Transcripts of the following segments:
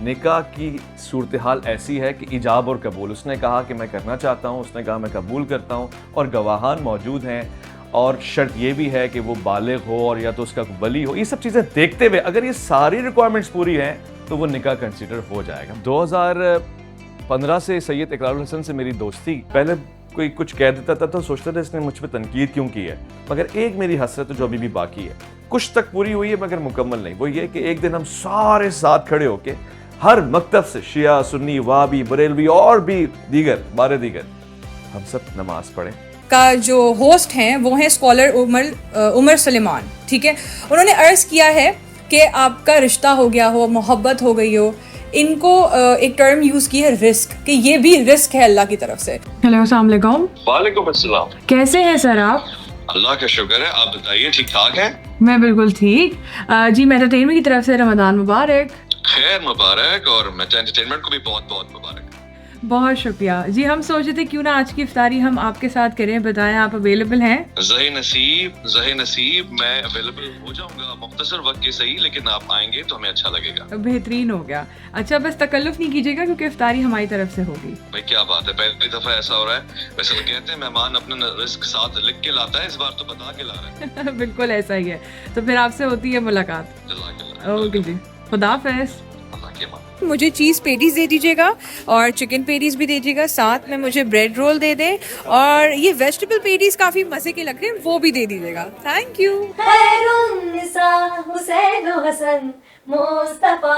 निकाह की सूरत हाल ऐसी है कि इजाब और कबूल, उसने कहा कि मैं करना चाहता हूँ, उसने कहा मैं कबूल करता हूँ और गवाहान मौजूद हैं, और शर्त ये भी है कि वो बालिग हो और या तो उसका वली हो। ये सब चीज़ें देखते हुए अगर ये सारी रिक्वायरमेंट्स पूरी हैं तो वो निकाह कंसिडर हो जाएगा। 2015 से सैयद इकरारुल हसन से मेरी दोस्ती, पहले कोई कुछ कह देता था तो सोचता था इसने मुझ पर तनकीद क्यों की है, मगर एक मेरी हसरत जो अभी भी बाकी है, कुछ तक पूरी हुई है मगर मुकम्मल नहीं, वो ये कि एक दिन हम सारे साथ खड़े होके हर मकतब से शिया, सुन्नी, वाबी, बरेलवी और भी दीगर हम सब नमाज पढ़े। का जो होस्ट हैं वो हैं स्कॉलर उमर सलेमान, ठीक है। उन्होंने अर्ज़ किया है कि आपका रिश्ता हो गया हो, मोहब्बत हो गई हो, इनको एक टर्म यूज़ की है रिस्क, कि ये भी रिस्क है अल्लाह की तरफ से। हेलो, अस्सलाम वालेकुम। वालेकुम अस्सलाम। कैसे हैं सर आप? अल्लाह का शुक्र है, आप बताइए ठीक ठाक हैं? मैं बिल्कुल ठीक। जी एंटरटेनमेंट की तरफ से रमज़ान मुबारक। खैर मुबारक, और मेटा एंटरटेनमेंट को भी बहुत बहुत मुबारक। बहुत शुक्रिया जी। हम सोच रहे थे क्यों ना आज की इफ्तारी हम आपके साथ करें, बताएं आप अवेलेबल हैं? ज़ही नसीब मैं अवेलेबल हो जाऊंगा, मुख्तसर वक्त के सही, लेकिन आप आएंगे तो हमें अच्छा लगेगा। बेहतरीन हो गया। अच्छा, बस तकल्लुफ नहीं कीजिएगा क्योंकि इफ्तारी हमारी तरफ से होगी। भाई क्या बात है, पहली दफा ऐसा हो रहा है। वैसे तो कहते हैं मेहमान अपना रिस्क साथ लिख के लाता है, इस बार तो बता के ला रहा है। बिल्कुल ऐसा ही है। तो फिर आपसे होती है मुलाकात। जज़ाकल्लाह। ओके जी, खुदाफिज। अल्लाह के मान। मुझे चीज़ पेटीज़ दे दीजिएगा और चिकन पेटीज़ भी दे दीजिएगा, साथ में मुझे ब्रेड रोल दे दें, और ये वेजिटेबल पेटीज़ काफ़ी मज़े के लग रहे हैं, वो भी दे दीजिएगा। Thank you. खैरुन्निसा हुसैन हसन मुस्तफा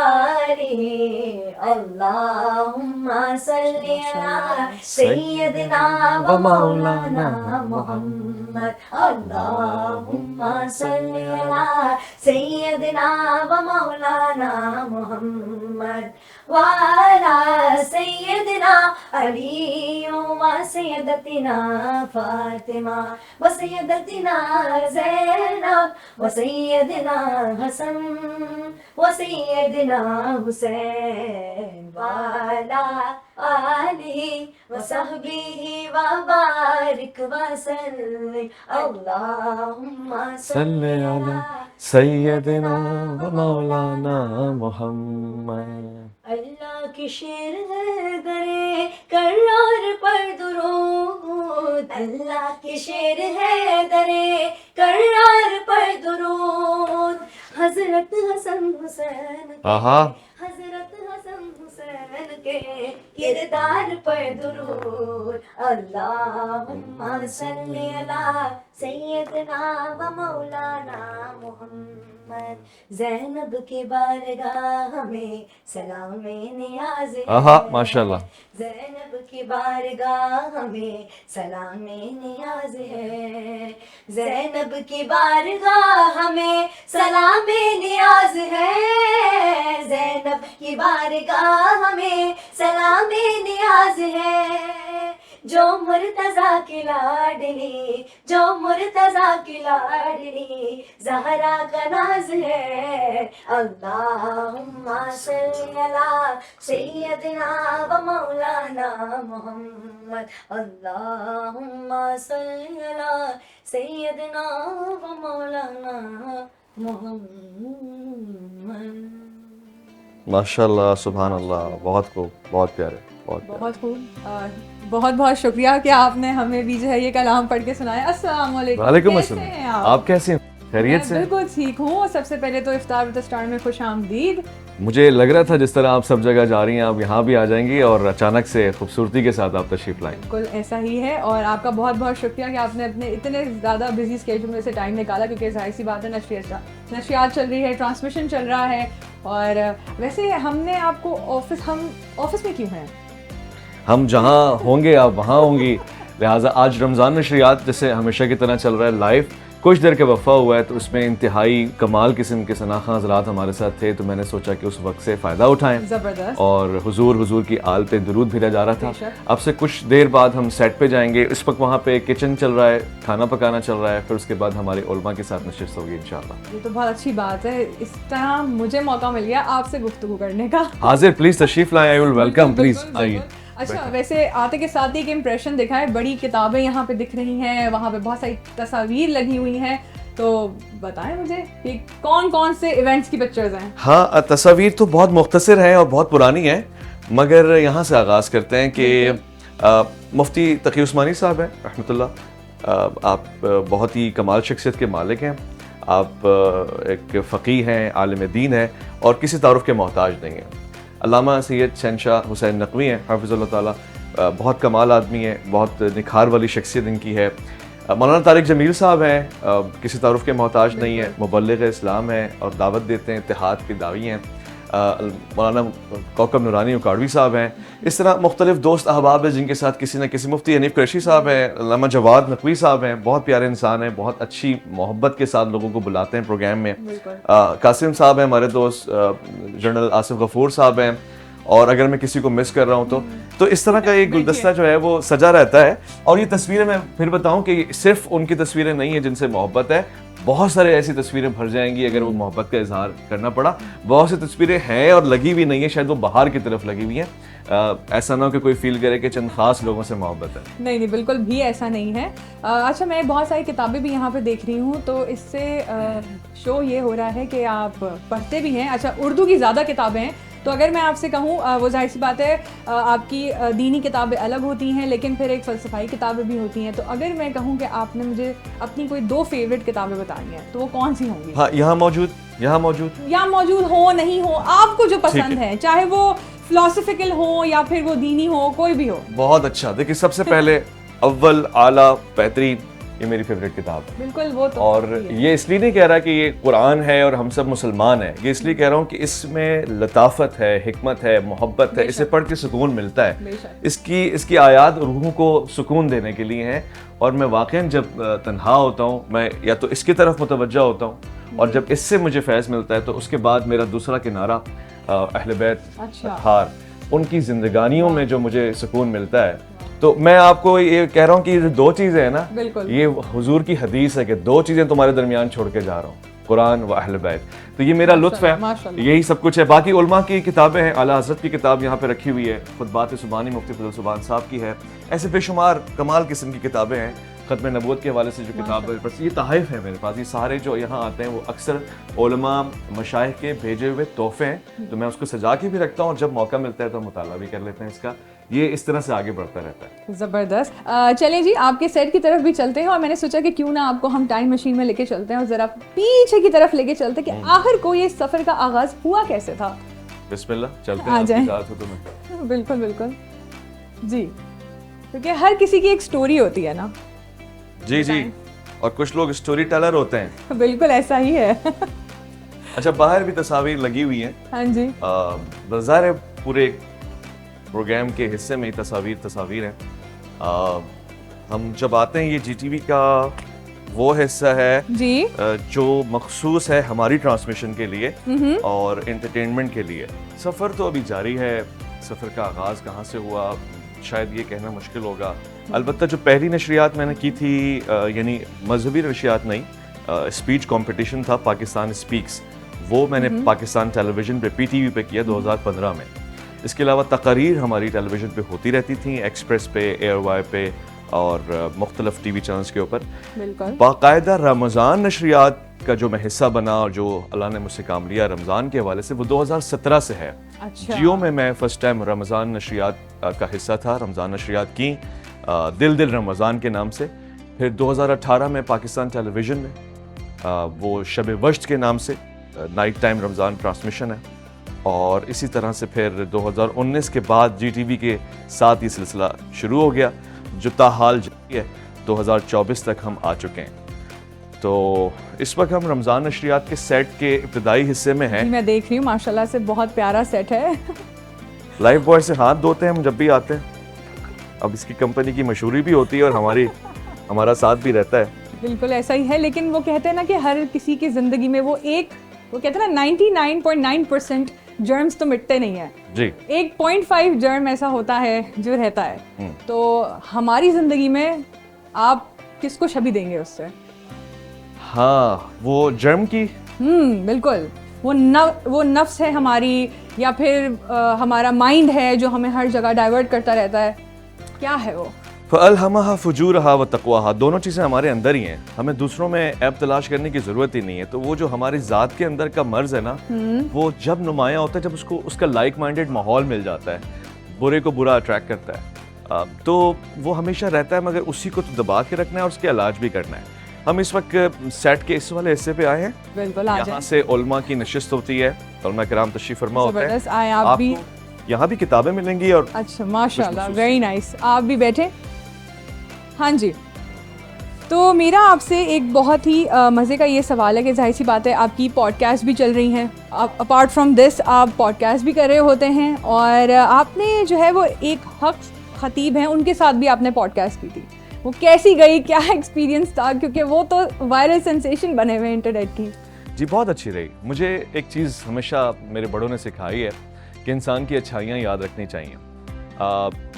रे, अल्लाहुम्मा सल्ली अला सय्यदिना व मौलाना मुहम्मद, अल्लाहुम्मा सल्ली अला सय्यदिना व मौलाना मुहम्मद व अला सय्यदिना अली व सय्यदतिना फातिमा व सय्यदतिना ज़ैनब व सय्यदिना हसन व सय्यदिना हुसैन व अला आलिहि व सहबिहि व बारिक व सल्लिम, अल्लाहुम्मा सल्ली अला सैयदना व मौलाना मुहम्मद। अल्लाह की शेर है दरे करार पर दुरूद, अल्लाह की शेर है दरे करार पर दुरूद, हजरत हसन हुसैन के, हजरत हसन हुसैन के किरदार पर दुरूद, अल्लाहुम्मा सल्ली अला सय्यदना व मौलाना मुहम्मद। ज़ैनब की बारगाह में सलामे नियाज़ है, माशाल्लाह। ज़ैनब की बारगाह में सलामे नियाज़ है, ज़ैनब की बारगाह में सलामे नियाज़ है, ज़ैनब की बारगाह में सलामे नियाज़ है, जो मुर्तज़ा की लाडली, जो मुर्तज़ा की लाडली ज़हरा का नाज है, अल्लाहुम्मा सल्ली अला सय्यदिना व मौलाना मुहम्मद, अल्लाहुम्मा सल्ली अला सय्यदिना व मौलाना मुहम्मद। माशाल्लाह, सुभान अल्लाह, बहुत खूब, बहुत प्यारे, बहुत खूब। बहुत बहुत शुक्रिया कि आपने हमें भी जो है ये कलाम पढ़ के सुनाया। अस्सलाम वालेकुम। वालेकुम कैसे अस्सलाम। हैं आप कैसे हैं? खैरियत मैं से? बिल्कुल ठीक हूँ। सबसे पहले तो इफ्तार विद स्टार में खुश आमदीद। मुझे लग रहा था जिस तरह आप सब जगह जा रही हैं आप यहाँ भी आ जाएंगी और अचानक से खूबसूरती के साथ आप तशरीफ लाएं। बिल्कुल ऐसा ही है, और आपका बहुत बहुत शुक्रिया कि आपने अपने इतने ज़्यादा बिजी स्केड्यूल में से टाइम निकाला, क्योंकि जाहिर सी बात है नशरियात चल रही है, ट्रांसमिशन चल रहा है। और वैसे हमने आपको हम ऑफिस में क्यों हैं? हम जहाँ होंगे आप वहाँ होंगी, लिहाजा आज रमज़ान नशरियात जैसे हमेशा की तरह चल रहा है लाइव, कुछ देर के वफ़ा हुआ है तो उसमें इंतहाई कमाल किस्म के सनाखा हज़रात हमारे साथ थे, तो मैंने सोचा कि उस वक्त से फ़ायदा उठाएं। ज़बरदस्त। और हुजूर की आल पे दुरूद भेजा जा रहा था। अब से कुछ देर बाद हम सेट पे जाएंगे, इस वक्त वहाँ पे किचन चल रहा है, खाना पकाना चल रहा है, फिर उसके बाद हमारे उलमा के साथ नशिस्त होगी इंशाल्लाह। ये तो बहुत अच्छी बात है, इस तरह मुझे मौका मिल गया आपसे गुफ्तगू करने का। हाजिर, प्लीज़ तशरीफ लाएं, आई विल वेलकम, प्लीज़ आइए। अच्छा, वैसे आते के साथ ही एक इम्प्रेशन दिखा है, बड़ी किताबें यहाँ पे दिख रही हैं, वहाँ पे बहुत सारी तस्वीर लगी हुई हैं, तो बताएं मुझे कि कौन कौन से इवेंट्स की पिक्चर्स हैं। हाँ, तस्वीर तो बहुत मुख्तसर हैं और बहुत पुरानी है, मगर यहाँ से आगाज़ करते हैं कि मुफ्ती तकी उस्मानी साहब हैं रहमतुल्लाह। आप बहुत ही कमाल शख्सियत के मालिक हैं। आप एक फ़कीह हैं, आलिम दीन हैं और किसी तारुफ के मोहताज नहीं हैं। अल्लामा सैयद शहनशाह हुसैन नकवी हैं हाफ़िज़ुल्लाह ताला, बहुत कमाल आदमी है, बहुत निखार वाली शख्सियत इनकी है। मौलाना तारिक जमील साहब हैं, किसी तारुफ के मोहताज नहीं है, मुबल्लिग़ इस्लाम हैं और दावत देते हैं, इत्तेहाद के दावी हैं। मौलाना कौकब नूरानी उकाड़वी साहब हैं। इस तरह मुख्तलिफ दोस्त अहबाब हैं जिनके साथ किसी न किसी, मुफ्ती हनीफ कुरैशी साहब हैं, अल्लामा जवाद नकवी साहब हैं, बहुत प्यारे इंसान हैं, बहुत अच्छी मोहब्बत के साथ लोगों को बुलाते हैं प्रोग्राम में। कासिम साहब हैं हमारे दोस्त, जनरल आसिफ गफूर साहब हैं, और अगर मैं किसी को मिस कर रहा हूँ तो इस तरह का एक गुलदस्ता जो है वो सजा रहता है। और ये तस्वीरें मैं फिर बताऊँ कि सिर्फ उनकी तस्वीरें नहीं है जिनसे मोहब्बत है, बहुत सारे ऐसी तस्वीरें भर जाएंगी अगर वो मोहब्बत का इजहार करना पड़ा। बहुत सी तस्वीरें हैं और लगी भी नहीं है, शायद वो बाहर की तरफ लगी हुई हैं। ऐसा ना हो कि कोई फील करे कि चंद खास लोगों से मोहब्बत है। नहीं नहीं, बिल्कुल भी ऐसा नहीं है। अच्छा, मैं बहुत सारी किताबें भी यहाँ पे देख रही हूँ, तो इससे शो ये हो रहा है कि आप पढ़ते भी हैं। अच्छा, उर्दू की ज़्यादा किताबें हैं, तो अगर मैं आपसे कहूँ, वो जाहिर सी बात है आपकी दीनी किताबें अलग होती हैं, लेकिन फिर एक फ़लसफ़ाई किताबें भी होती हैं। तो अगर मैं कहूँ कि आपने मुझे अपनी कोई 2 फेवरेट किताबें बतानी हैं, तो वो कौन सी होंगी? हाँ, यहाँ मौजूद हो नहीं हो, आपको जो पसंद है, चाहे वो फिलोसफिकल हो या फिर वो दीनी हो, कोई भी हो। बहुत अच्छा। देखिए, सबसे पहले अव्वल आला बेहतरीन, ये मेरी फेवरेट किताब है। बिल्कुल, वो तो और ये इसलिए नहीं कह रहा कि ये कुरान है और हम सब मुसलमान हैं, ये इसलिए कह रहा हूँ कि इसमें लताफत है, हिकमत है, मोहब्बत है, इसे पढ़ के सुकून मिलता है। इसकी आयात रूहों को सुकून देने के लिए हैं। और मैं वाकईन जब तन्हा होता हूँ, मैं या तो इसकी तरफ मुतवज्जा होता हूँ, और जब इससे मुझे फैज़ मिलता है तो उसके बाद मेरा दूसरा किनारा अहले बैत अत्हार, उनकी जिंदगानियों में जो मुझे सुकून मिलता है। तो मैं आपको ये कह रहा हूँ कि ये 2 चीज़ें हैं ना, ये हुजूर की हदीस है कि 2 चीज़ें तुम्हारे दरमियान छोड़ के जा रहा हूँ, कुरान व अहले बैत। तो ये मेरा लुत्फ है, यही सब कुछ है। बाकी उलमा की किताबें हैं, आला हज़रत की किताब यहाँ पे रखी हुई है, खुतबात सुबानी मुफ्ती फजल सुबान साहब की है, ऐसे बेशुमार कमाल किस्म की किताबें हैं। ख़त्म नबूवत के हवाले से जो किताब है, ये तहाइफ है मेरे पास, ये सारे जो यहाँ आते हैं वो अक्सर उलमा मशाइख के भेजे हुए तोहफे हैं, तो मैं उसको सजा के भी रखता हूँ और जब मौका मिलता है तो मुताला भी कर लेते हैं इसका। ये इस तरह से आगे बढ़ता रहता है। ज़बरदस्त। चलें जी, आपके सेट की तरफ भी चलते हैं, और मैंने सोचा कि क्यों ना आपको हम टाइम मशीन में लेके चलते हैं और ज़रा पीछे की तरफ लेके चलते हैं कि आखिर को ये सफ़र का आगाज़ हुआ कैसे था। बिस्मिल्लाह, चलते हैं, आपके साथ हो तुम्हें। बिल्कुल बिल्कुल जी, क्योंकि हर किसी की एक स्टोरी होती है ना। जी जी, और कुछ लोग स्टोरी टेलर होते हैं। बिल्कुल ऐसा ही है। अच्छा, बाहर भी तस्वीर लगी हुई हैं। हाँ जी, बाजार पूरे प्रोग्राम के हिस्से में तस्वीर हैं। हम जब आते हैं, ये जीटीवी का वो हिस्सा है जी जो मखसूस है हमारी ट्रांसमिशन के लिए और एंटरटेनमेंट के लिए। सफ़र तो अभी जारी है, सफ़र का आगाज़ कहाँ से हुआ शायद ये कहना मुश्किल होगा। अलबत्ता जो पहली नशरियात मैंने की थी, यानी मजहबी नशरियात नहीं, स्पीच कंपटीशन था पाकिस्तान स्पीक्स, वो मैंने पाकिस्तान टेलीविज़न पे PTV पे किया 2015 में। इसके अलावा तकारीर हमारी टेलीविज़न पे होती रहती थी, एक्सप्रेस पे, एयरवाई पे और मुख्तलिफ TV चैनल्स के ऊपर। बाकायदा रमज़ान नशरियात का जो मैं हिस्सा बना और जो अल्लाह ने मुझसे काम लिया रमज़ान के हवाले से, वो 2017 से है। जियो में मैं फ़र्स्ट टाइम रमज़ान नशरियात का हिस्सा था। रमज़ान नशरियात की दिल दिल रमज़ान के नाम से। फिर 2018 में पाकिस्तान टेलीविज़न में वो शब वश्त के नाम से नाइट टाइम रमज़ान ट्रांसमिशन है। और इसी तरह से फिर 2019 के बाद GTV के साथ ये सिलसिला शुरू हो गया, जो ताहाल जारी है। 2024 तक हम आ चुके हैं। तो इस वक्त हम रमज़ान नशरियात के सेट के इब्तदाई हिस्से में हैं। मैं देख रही हूँ, माशाल्लाह से बहुत प्यारा सेट है। लाइफ बॉय से हाथ धोते हैं हम जब भी आते हैं। अब इसकी कंपनी की मशहूरी भी होती है और हमारा साथ भी रहता है। बिल्कुल ऐसा ही है, लेकिन वो कहते हैं ना कि हर किसी की ज़िंदगी में वो कहते हैं ना 99.9% जर्म्स तो मिटते नहीं है जी। 1.5 जर्म ऐसा होता है जो रहता है। तो हमारी ज़िंदगी में आप किसको छवि देंगे उससे? हाँ, वो जर्म की बिल्कुल, वो नफ्स है हमारी, या फिर हमारा माइंड है जो हमें हर जगह डाइवर्ट करता रहता है, क्या है वो? फ़अल्हमहा फ़ुजूरहा व तक़वाहा, दोनों चीज़ें हमारे अंदर ही हैं, हमें दूसरों में ऐब तलाश करने की ज़रूरत ही नहीं है। तो वो जो हमारी ज़ात के अंदर का मर्ज़ है ना, वो जब नुमायाँ होता है, जब उसको उसका लाइक माइंडेड माहौल मिल जाता है, बुरे को बुरा अट्रैक्ट करता है, तो वो हमेशा रहता है, मगर उसी को तो दबा के रखना है और उसके इलाज भी करना है। हम इस वक्त सेट के इस वाले हिस्से पे आए हैं, बिल्कुल आ यहाँ जाए। से उलमा की नशिस्त होती है, उलमा किराम तशरीफ फरमा होते हैं। जबरदस्त, आए आप भी। आपको यहाँ भी किताबें मिलेंगी और अच्छा माशाल्लाह, कुछ वेरी नाइस। आप भी बैठे। हाँ जी, तो मेरा आपसे एक बहुत ही मज़े का ये सवाल है कि जाहिर सी बात है आपकी पॉडकास्ट भी चल रही हैं, आप अपार्ट फ्रॉम दिस आप पॉडकास्ट भी कर रहे होते हैं, और आपने जो है वो एक हक खतीब हैं, उनके साथ भी आपने पॉडकास्ट की थी। वो कैसी गई, क्या एक्सपीरियंस था, क्योंकि वो तो वायरल सेंसेशन बने हुए इंटरनेट की। जी बहुत अच्छी रही। मुझे एक चीज़ हमेशा मेरे बड़ों ने सिखाई है कि इंसान की अच्छाइयाँ याद रखनी चाहिए।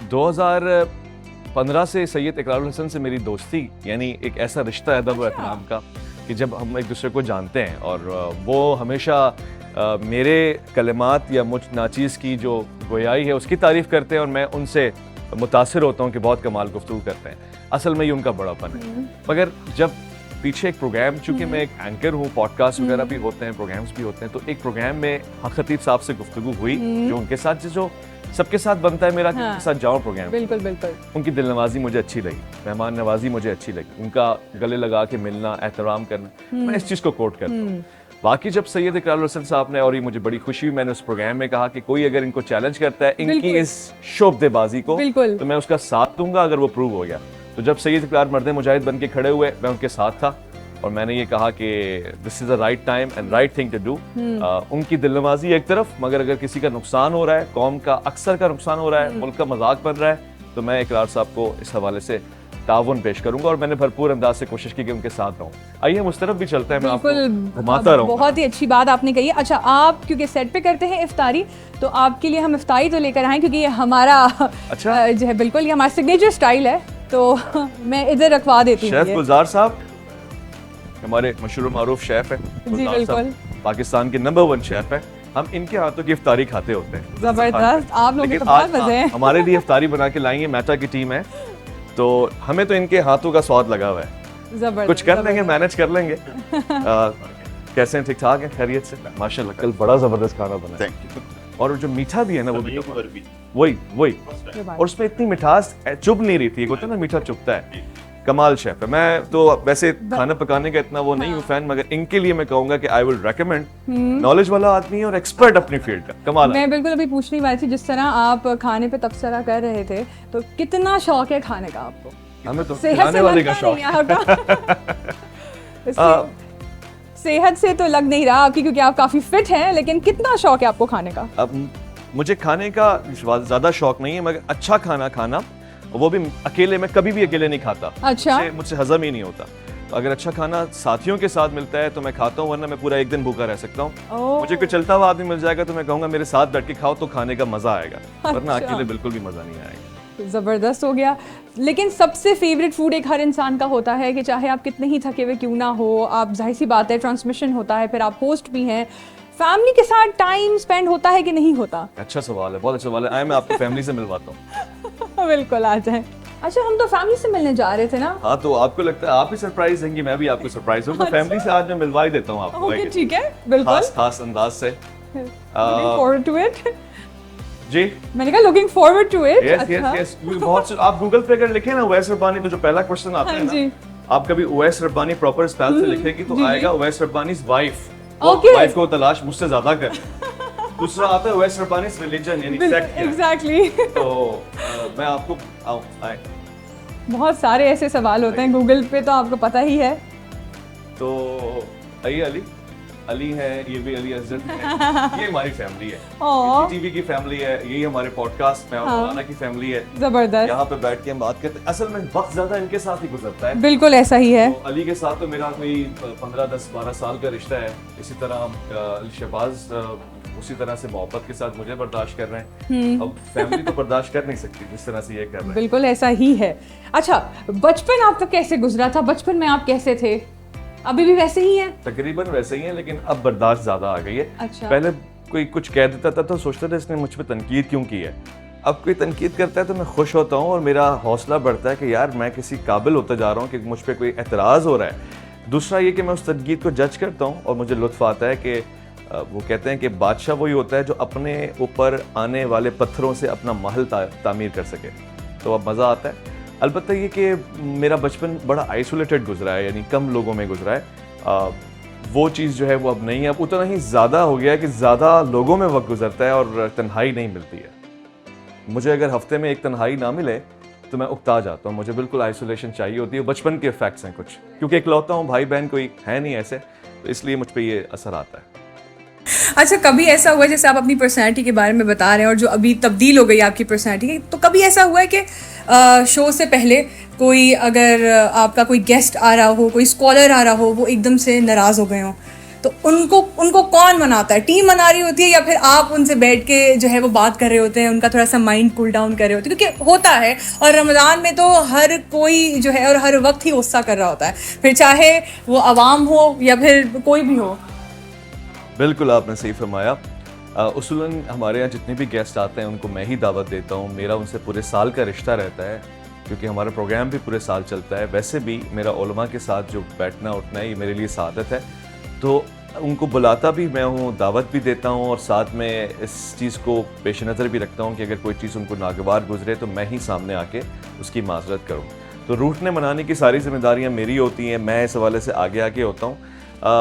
2015 से सैयद इकरारुल हसन से मेरी दोस्ती, यानी एक ऐसा रिश्ता है अदब व एहतराम का कि जब हम एक दूसरे को जानते हैं, और वो हमेशा मेरे कलिमात या मुझ नाचीज़ की जो गोयाई है उसकी तारीफ़ करते हैं, और मैं उनसे मुतासिर होता हूँ कि बहुत कमाल गुफ्तगू करते हैं। असल में ये उनका बड़ापन है। मगर जब पीछे एक प्रोग्राम, चूँकि मैं एक एंकर हूँ, पॉडकास्ट वगैरह भी होते हैं, प्रोग्राम्स भी होते हैं, तो एक प्रोग्राम में हक खतीब साहब से गुफ्तगू हुई, जो उनके साथ जो सबके साथ बनता है मेरा, हाँ। उनके साथ जाऊँ प्रोग्राम। बिल्कुल बिल्कुल। उनकी दिल नवाजी मुझे अच्छी लगी, मेहमान नवाजी मुझे अच्छी लगी, उनका गले लगा के मिलना, एहतराम करना, मैं इस चीज़ को कोट करता हूँ। बाकी जब सैयद इकरारुल हसन साहब ने, और ये मुझे बड़ी खुशी हुई, मैंने उस प्रोग्राम में कहा कि कोई अगर इनको चैलेंज करता है इनकी बिल्कुल। इस शोबदेबाजी को, बिल्कुल। तो मैं उसका साथ दूंगा अगर वो प्रूव हो गया। तो जब सैयद इकरार मर्द मुजाहिद बन के खड़े हुए, मैं उनके साथ था, और मैंने ये कहा कि this is the right time and right thing to do. उनकी दिलनवाजी एक तरफ, मगर अगर किसी का नुकसान हो रहा है, कौम का अक्सर का नुकसान हो रहा है, मुल्क का मजाक बन रहा है, तो मैं इकरार साहब को इस हवाले से ताउन पेश करूंगा, और मैंने भरपूर अंदाज से कोशिश की कि उनके साथ रहूं। आइए हम उस तरफ भी चलते हैं, मैं आपको घुमाता रहूं। बहुत ही अच्छी बात आपने कही। अच्छा, आप क्योंकि सेट पे करते हैं इफ्तारी, तो आपके लिए हम इफ्तारी तो लेकर आए, क्योंकि ये हमारा अच्छा। जो है बिल्कुल ये हमारा सिग्नेचर स्टाइल है, तो मैं इधर रखवा देती हूँ शेफ ये। गुलजार साहब हमारे मशहूर मारूफ शेफ है, गुलजार साहब बिल्कुल। पाकिस्तान के नंबर 1 शेफ है। हम इनके हाथों की इफ्तारी खाते होते हैं। जबरदस्त, आप लोगों के लेकिन तो बहुत आज मजे हैं। हमारे लिए इफ्तारी बना के लाएंगे, मेटा की टीम है, तो हमें तो इनके हाथों का स्वाद लगा हुआ है। जबरदस्त, कुछ कर लेंगे, जबरदस्त। मैनेज कर लेंगे। कैसे हैं, ठीक ठाक है, खैरियत से? माशाल्लाह कल बड़ा जबरदस्त खाना बना। Thank you. और जो मीठा भी है ना, वो भी वही और उसमें इतनी मिठास चुभ नहीं रही थी। एक होता है ना मीठा चुभता है। कमाल शेफ है। मैं तो वैसे खाना पकाने का इतना वो नहीं हूँ फैन, मगर इनके लिए मैं कहूंगा कि आई विल रेकमेंड। नॉलेज वाला आदमी है और एक्सपर्ट अपनी फील्ड का, कमाल है। मैं बिल्कुल अभी पूछने वाली थी, जिस तरह आप खाने पे तबसरा कर रहे थे, तो कितना शौक है खाने का आपको? हमें तो सेहत खिलाने से वाले का लगता शौक नहीं आपका। सेहत से तो लग नहीं रहा आपकी, क्योंकि आप काफी फिट हैं, लेकिन कितना शौक है आपको खाने का? अब मुझे खाने का ज्यादा शौक नहीं है, मगर अच्छा खाना खाना, वो भी अकेले, मैं कभी भी अकेले नहीं खाता। अच्छा। मुझसे हजम ही नहीं होता। तो अगर अच्छा खाना साथियों के साथ मिलता है तो मैं खाता हूँ, वरना मैं पूरा एक दिन भूखा रह सकता हूँ। ओह। मुझे कोई चलता हुआ आदमी मिल जाएगा तो मैं कहूँगा मेरे साथ बैठ के खाओ तो खाने का मजा आएगा, वरना अच्छा। अकेले बिल्कुल भी मजा नहीं आएगा। ज़बरदस्त हो गया। लेकिन सबसे फेवरेट फूड एक हर इंसान का होता है कि चाहे आप कितने ही थके हुए क्यों ना हो, आप जाहिर सी बात है ट्रांसमिशन होता है, फिर आप होस्ट भी हैं, फैमिली के साथ टाइम स्पेंड होता है कि नहीं होता? अच्छा सवाल है, बहुत अच्छा सवाल है। आए मैं आपको फैमिली से मिलवाता हूँ। बिल्कुल आ जाए। अच्छा, हम तो फैमिली से मिलने जा रहे थे ना? हाँ, तो आपको लगता है आप ही सरप्राइज देंगी, मैं भी आपको सरप्राइज हूँ, तो फैमिली से आज मैं मिलवा ही देता हूँ आपको। ओके, ठीक है, बिल्कुल। खास अंदाज से। Looking forward to it. जी, मैंने कहा looking forward to it. Yes yes yes. बहुत आप गूगल पे अगर लिखे ना उवैस रब्बानी, तो जो पहला क्वेश्चन आता है हाँ जी। ना, आप कभी उवैस रब्बानी प्रॉपर स्पेल से लिखेगी तो जी, जी। आएगा उवैस रब्बानी's वाइफ। Okay. वाइफ को तलाश मुझसे ज्यादा कर। दूसरा आता है उवैस रब्बानी's रिलीजन, यानी सेक्ट क्या है। एग्जैक्टली। तो मैं आपको आए बहुत सारे ऐसे सवाल होते हैं गूगल पे, तो आपको पता ही है। तो आइए, अली है, ये भी अली अजहर है, ये हमारी फैमिली है, Aww. टीवी की फैमिली है, यही हमारे पॉडकास्ट में और हाँ। मौलाना की फैमिली है। जबरदस्त, यहाँ पे बैठ के हम बात करते हैं। असल में वक्त ज्यादा इनके साथ ही गुजरता है। बिल्कुल ऐसा ही है। तो अली के साथ तो मेरा कोई 15-10-12 साल का रिश्ता है। इसी तरह हम शहबाज उसी तरह से मोहब्बत के साथ मुझे बर्दाश्त कर रहे हैं। अब फैमिली तो बर्दाश्त कर नहीं सकती जिस तरह से ये कर रहे हैं। बिल्कुल ऐसा ही है। अच्छा, बचपन आपका कैसे गुजरा था? बचपन में आप कैसे थे? अभी भी वैसे ही हैं? तकरीबन वैसे ही है, लेकिन अब बर्दाश्त ज्यादा आ गई है। अच्छा। पहले कोई कुछ कह देता था तो सोचता था इसने मुझ पे तनकीद क्यों की है। अब कोई तनकीद करता है तो मैं खुश होता हूँ और मेरा हौसला बढ़ता है कि यार मैं किसी काबिल होता जा रहा हूँ कि मुझ पर कोई एतराज़ हो रहा है। दूसरा ये कि मैं उस तनकीद को जज करता हूँ और मुझे लुत्फ़ आता है कि वो कहते हैं कि बादशाह वही होता है जो अपने ऊपर आने वाले पत्थरों से अपना महल तामीर कर सके, तो अब मज़ा आता है। अलबत्ता ये कि मेरा बचपन बड़ा आइसोलेटेड गुजरा है, यानी कम लोगों में गुजरा है। वो चीज़ जो है वो अब नहीं है, अब उतना ही ज़्यादा हो गया है कि ज़्यादा लोगों में वक्त गुजरता है और तन्हाई नहीं मिलती है। मुझे अगर हफ्ते में एक तन्हाई ना मिले तो मैं उकता जाता हूँ, मुझे बिल्कुल आइसोलेशन चाहिए होती है। बचपन के इफेक्ट्स हैं कुछ, क्योंकि इकलौता हूँ, भाई बहन कोई है नहीं ऐसे, तो इसलिए मुझ पर ये असर आता है। अच्छा, कभी ऐसा हुआ जैसे आप अपनी पर्सनैलिटी के बारे में बता रहे हैं और जो अभी तब्दील हो गई आपकी पर्सनैलिटी, तो कभी ऐसा हुआ है कि शो से पहले कोई अगर आपका कोई गेस्ट आ रहा हो, कोई स्कॉलर आ रहा हो, वो एकदम से नाराज़ हो गए हो, तो उनको कौन मनाता है? टीम मना रही होती है या फिर आप उनसे बैठ के जो है वो बात कर रहे होते हैं, उनका थोड़ा सा माइंड कूल डाउन कर रहे होते हैं? क्योंकि होता है, और रमज़ान में तो हर कोई जो है और हर वक्त ही गुस्सा कर रहा होता है, फिर चाहे वो आवाम हो या फिर कोई भी हो। बिल्कुल, आपने सही फरमाया। उसूलन हमारे यहाँ जितने भी गेस्ट आते हैं उनको मैं ही दावत देता हूँ। मेरा उनसे पूरे साल का रिश्ता रहता है, क्योंकि हमारा प्रोग्राम भी पूरे साल चलता है। वैसे भी मेरा उलमा के साथ जो बैठना उठना है ये मेरे लिए सादत है, तो उनको बुलाता भी मैं हूँ, दावत भी देता हूँ, और साथ में इस चीज़ को पेश नज़र भी रखता हूँ कि अगर कोई चीज़ उनको नागवार गुजरे तो मैं ही सामने आके उसकी माजरत करूँ। तो रूठने मनाने की सारी जिम्मेदारियाँ मेरी होती हैं, मैं इस हवाले से आगे आगे होता हूँ,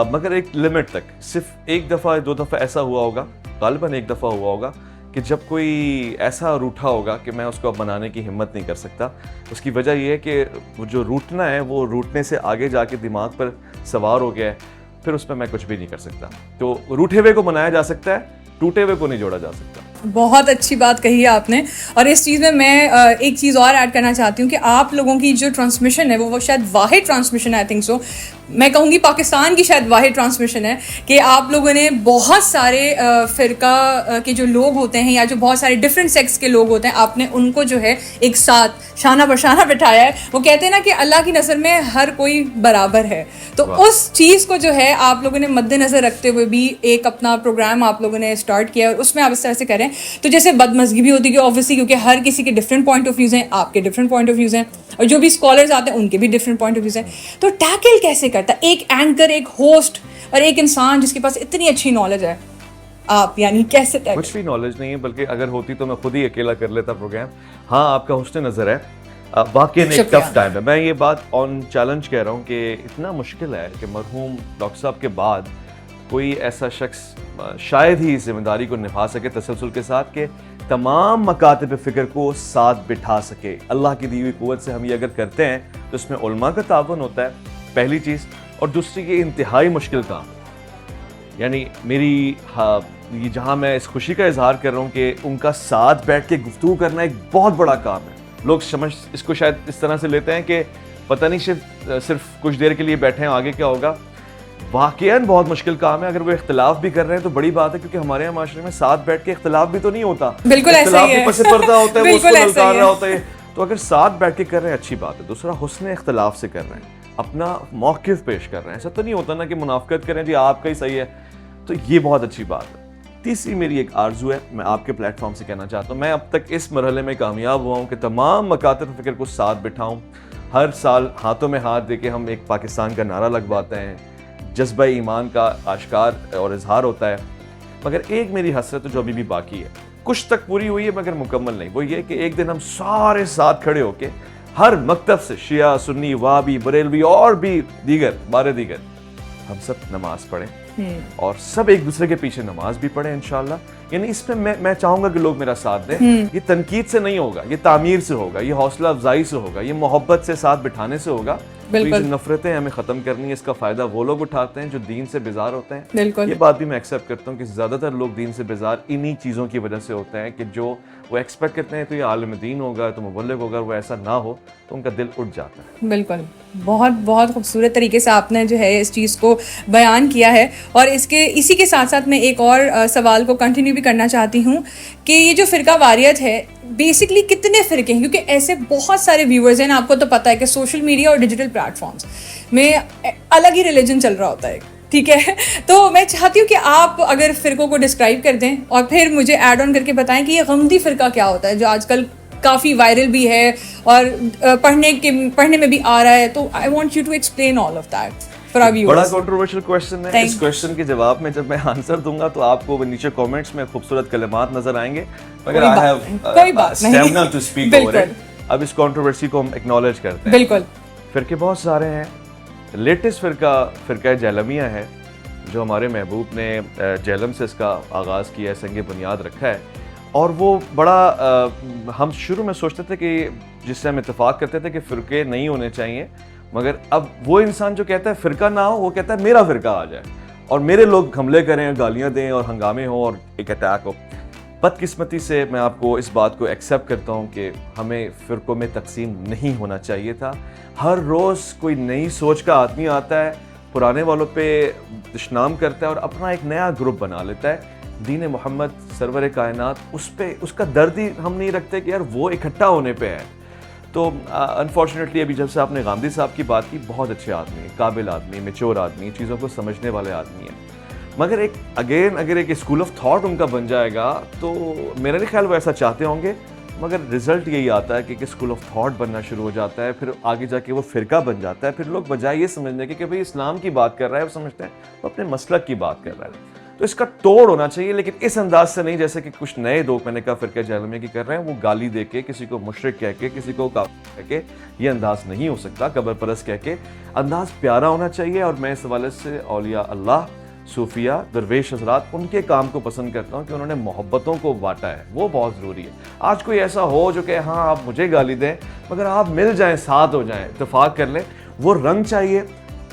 मगर एक लिमिट तक। सिर्फ एक दफ़ा 2 दफ़ा ऐसा हुआ होगा, गालिबन एक दफ़ा हुआ होगा कि जब कोई ऐसा रूठा होगा कि मैं उसको अब मनाने की हिम्मत नहीं कर सकता। उसकी वजह यह है कि वो जो रूठना है वो रूठने से आगे जाके दिमाग पर सवार हो गया है, फिर उस पर मैं कुछ भी नहीं कर सकता। तो रूठे हुए को मनाया जा सकता है, टूटे हुए को नहीं जोड़ा जा सकता। बहुत अच्छी बात कही है आपने, और इस चीज़ में मैं एक चीज़ और ऐड करना चाहती हूँ कि आप लोगों की जो ट्रांसमिशन है वो शायद वाहिद ट्रांसमिशन है, आई थिंक सो, मैं कहूँगी पाकिस्तान की शायद वाहिद ट्रांसमिशन है कि आप लोगों ने बहुत सारे फ़िरका के जो लोग होते हैं या जो बहुत सारे डिफरेंट सेक्स के लोग होते हैं, आपने उनको जो है एक साथ शाना बशाना बिठाया है। वो कहते हैं ना कि अल्लाह की नज़र में हर कोई बराबर है, तो उस चीज़ को जो है आप लोगों ने मद्देनज़र रखते हुए भी एक अपना प्रोग्राम आप लोगों ने स्टार्ट किया, और उसमें आप इस तरह से करें। तो जैसे बदमज़गी भी होती है ऑब्वियसली, क्योंकि हर किसी के डिफरेंट पॉइंट ऑफ व्यूज़ हैं, आपके डिफरेंट पॉइंट ऑफ व्यूज़ हैं, और जो भी स्कॉलर्स आते हैं उनके भी डिफरेंट पॉइंट ऑफ व्यूज़ हैं। तो टैकल कैसे करता है एक एंकर, एक होस्ट और एक इंसान जिसके पास इतनी अच्छी नॉलेज है, आप यानी कैसे टैकल? कुछ भी नॉलेज नहीं है, बल्कि अगर होती तो मैं खुद ही अकेला कर लेता प्रोग्राम। हाँ, आपका हुस्न नज़र है, वाकई में एक टफ टाइम है। मैं ये बात ऑन चैलेंज कह रहा हूँ कि इतना मुश्किल है कि मरहूम डॉक्टर साहब के बाद कोई ऐसा शख्स शायद ही इस जिम्मेदारी को निभा सके तसलसल के साथ कि तमाम मकातिब फ़िक्र को साथ बिठा सके। अल्लाह की दी हुई क़ुव्वत से हम ये अगर करते हैं तो इसमें उलमा का तावन होता है, पहली चीज़, और दूसरी ये इंतहाई मुश्किल काम, यानी मेरी ये जहाँ मैं इस खुशी का इजहार कर रहा हूँ कि उनका साथ बैठ के गुफ्तगू करना एक बहुत बड़ा काम है। लोग समझ इसको शायद इस तरह से लेते हैं कि पता नहीं सिर्फ कुछ देर के लिए बैठे हैं, आगे क्या होगा। वाकईन बहुत मुश्किल काम है। अगर वो इख्तिलाफ भी कर रहे हैं तो बड़ी बात है, क्योंकि हमारे यहाँ माशरे में साथ बैठ के इख्तिलाफ भी तो नहीं होता, बिल्कुल ऐसा ही है, ऊपर से पर्दा होता है, वो उसको ललकार रहा होता है। तो अगर साथ बैठ के कर रहे हैं अच्छी बात है। दूसरा, हुस्न इख्तिलाफ से कर रहे हैं, अपना मौक़िफ़ पेश कर रहे हैं। ऐसा तो नहीं होता ना कि मुनाफिकत करें जी आपका ही सही है, तो ये बहुत अच्छी बात है। तीसरी मेरी एक आरजू है, मैं आपके प्लेटफॉर्म से कहना चाहता हूँ, मैं अब तक इस मरहले में कामयाब हुआ हूँ कि तमाम मकातिब फ़िक्र को साथ बिठाऊँ। हर साल हाथों में हाथ दे के हम एक पाकिस्तान का नारा लगवाते हैं, जज्बा ईमान का आश्कार और इजहार होता है। मगर एक मेरी हसरत जो अभी भी बाकी है, कुछ तक पूरी हुई है मगर मुकम्मल नहीं, वो ये कि एक दिन हम सारे साथ खड़े होके हर मकतब से, शिया, सुन्नी, वाबी, बरेलवी और भी दीगर हम सब नमाज पढ़ें और सब एक दूसरे के पीछे नमाज भी पढ़ें इंशाल्लाह। यानी इसमें मैं चाहूंगा कि लोग मेरा साथ दें। ये तनकीद से नहीं होगा, ये तामीर से होगा, ये हौसला अफजाई से होगा, ये मोहब्बत से साथ बिठाने से होगा। तो ये जो नफरतें हमें ख़त्म करनी है, इसका फ़ायदा वो लोग उठाते हैं जो दीन से बेजार होते हैं। ये बात भी मैं एक्सेप्ट करता हूँ कि ज़्यादातर लोग दीन से बेजार इन्हीं चीज़ों की वजह से होते हैं कि जो वो एक्सपेक्ट करते हैं तो ये आलिम दीन होगा, तो मुबल्लिग होगा, वो ऐसा ना हो तो उनका दिल उठ जाता है। बिल्कुल, बहुत बहुत खूबसूरत तरीके से आपने जो है इस चीज़ को बयान किया है। और इसी के साथ साथ मैं एक और सवाल को कंटिन्यू भी करना चाहती हूँ कि ये जो फ़िरका वारियत है, बेसिकली कितने फ़िरके हैं? क्योंकि ऐसे बहुत सारे व्यूअर्स हैं, आपको तो पता है कि सोशल मीडिया और डिजिटल प्लेटफॉर्म्स में अलग ही रिलीजन चल रहा होता है। ठीक है। तो मैं चाहती हूँ कि आप अगर फ़िरक़ों को डिस्क्राइब कर दें और फिर मुझे ऐड ऑन करके बताएं कि ये गमदी फ़िरका क्या होता है, जो आजकल काफ़ी वायरल भी है और पढ़ने में भी आ रहा है। तो I want you to explain all of that for our बड़ा व्यूअर्स। कंट्रोवर्शियल क्वेश्चन है। इस क्वेश्चन के जवाब में जब मैं आंसर दूंगा तो आपको नीचे कमेंट्स में खूबसूरत कलिमात नजर आएंगे, मगर आई हैव कोई बात नहीं, स्टैमिना टू स्पीक ओवर बिल्कुल। इट। अब इस कंट्रोवर्सी को हम एक्नॉलेज करते हैं। बिल्कुल। फ़िरके बहुत सारे हैं। लेटेस्ट फ़िरका जहलमिया है, जो हमारे महबूब ने जहलम से इसका आगाज़ किया है, संग बुनियाद रखा है। और वो बड़ा हम शुरू में सोचते थे कि जिससे हम इत्तेफाक करते थे कि फ़िरके नहीं होने चाहिए, मगर अब वो इंसान जो कहता है फ़िरका ना हो, वो कहता है मेरा फ़िरका आ जाए और मेरे लोग हमले करें, गालियाँ दें और हंगामे हों और एक अटैक हो। बदकिस्मती से मैं आपको इस बात को एक्सेप्ट करता हूँ कि हमें फ़िरकों में तकसीम नहीं होना चाहिए था। हर रोज़ कोई नई सोच का आदमी आता है, पुराने वालों पे दुश्मनाम करता है और अपना एक नया ग्रुप बना लेता है। दीन मोहम्मद सरवर कायनात, उस पे उसका दर्द ही हम नहीं रखते कि यार वो इकट्ठा होने पे है। तो अनफॉर्चुनेटली अभी जब से आपने गांधी साहब की बात की, बहुत अच्छे आदमी, काबिल आदमी, मैच्योर आदमी, चीज़ों को समझने वाले आदमी हैं, मगर अगर एक स्कूल ऑफ थॉट उनका बन जाएगा तो मेरा नहीं ख्याल वो ऐसा चाहते होंगे, मगर रिजल्ट यही आता है कि स्कूल ऑफ थॉट बनना शुरू हो जाता है, फिर आगे जाके वो फ़िरका बन जाता है। फिर लोग बजाय ये समझने के कि भाई इस्लाम की बात कर रहा है, वो समझते हैं वो अपने मसलक की बात कर रहा है। तो इसका तोड़ होना चाहिए, लेकिन इस अंदाज से नहीं जैसे कि कुछ नए लोग, मैंने कहा फ़िरका जहलमिया की कर रहे हैं, वो गाली दे के, किसी को मुशरिक कह के, किसी को काफिर कह के, ये अंदाज नहीं हो सकता। कबर परस्त कह के अंदाज प्यारा होना चाहिए। और मैं इस हवाले से औलिया अल्लाह, सूफिया, दरवेश हजरात, उनके काम को पसंद करता हूँ कि उन्होंने मोहब्बतों को बांटा है, वो बहुत ज़रूरी है। आज कोई ऐसा हो जो कि हाँ आप मुझे गाली दें, मगर आप मिल जाएं, साथ हो जाएं, इत्तेफाक कर लें, वो रंग चाहिए।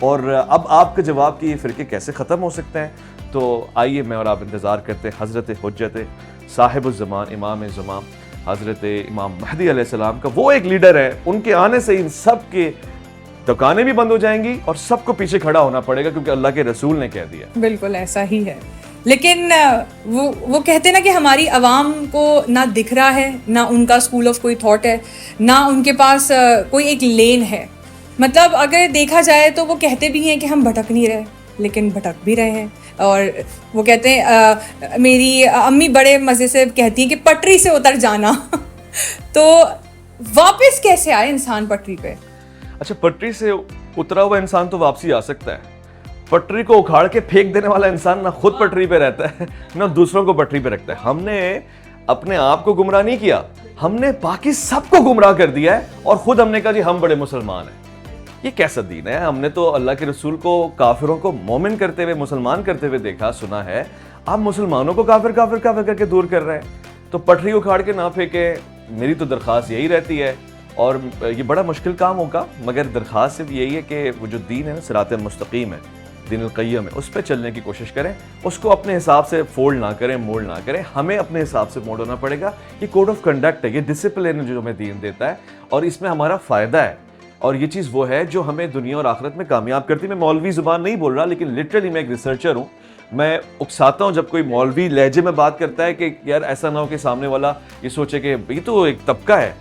और अब आपके जवाब कि ये फ़िरके कैसे ख़त्म हो सकते हैं, तो आइए मैं और आप इंतज़ार करते हैं हज़रत हुज्जत साहिबुज़्ज़मान इमाम ज़माम हज़रत इमाम महदी अलैहिस्सलाम का। वो एक लीडर है, उनके आने से इन सब के दुकानें भी बंद हो जाएंगी और सबको पीछे खड़ा होना पड़ेगा, क्योंकि अल्लाह के रसूल ने कह दिया। बिल्कुल ऐसा ही है। लेकिन वो कहते हैं ना कि हमारी आवाम को ना दिख रहा है, ना उनका स्कूल ऑफ कोई थॉट है, ना उनके पास कोई एक लेन है। मतलब अगर देखा जाए तो वो कहते भी हैं कि हम भटक नहीं रहे, लेकिन भटक भी रहे हैं। और वो कहते हैं मेरी अम्मी बड़े मज़े से कहती हैं कि पटरी से उतर जाना तो वापस कैसे आए इंसान पटरी पे? अच्छा, पटरी से उतरा हुआ इंसान तो वापसी आ सकता है, पटरी को उखाड़ के फेंक देने वाला इंसान ना खुद पटरी पे रहता है ना दूसरों को पटरी पे रखता है। हमने अपने आप को गुमराह नहीं किया, हमने बाकी सबको गुमराह कर दिया है और खुद हमने कहा जी हम बड़े मुसलमान हैं। ये कैसा दीन है? हमने तो अल्लाह के रसूल को काफिरों को मोमिन करते हुए, मुसलमान करते हुए देखा, सुना है। आप मुसलमानों को काफिर काफिर काफिर करके दूर कर रहे हैं। तो पटरी उखाड़ के ना फेंके, मेरी तो दरख्वास्त यही रहती है। और ये बड़ा मुश्किल काम होगा, मगर दरख्वास्त सिर्फ यही है कि वो जो दीन है ना, सिरात मुस्तकीम है, दीन अल-क़य्यम है, उस पर चलने की कोशिश करें। उसको अपने हिसाब से फोल्ड ना करें, मोल्ड ना करें। हमें अपने हिसाब से मोड़ होना पड़ेगा। ये कोड ऑफ कंडक्ट है, ये डिसिप्लिन जो हमें दीन देता है और इसमें हमारा फ़ायदा है। और ये चीज़ वो है जो हमें दुनिया और आखिरत में कामयाब करती है। मैं मौलवी ज़ुबान नहीं बोल रहा, लेकिन लिटरली मैं एक रिसर्चर हूँ। मैं उकसाता हूँ जब कोई मौलवी लहजे में बात करता है कि यार ऐसा ना हो कि सामने वाला ये सोचे कि ये तो एक तबका है।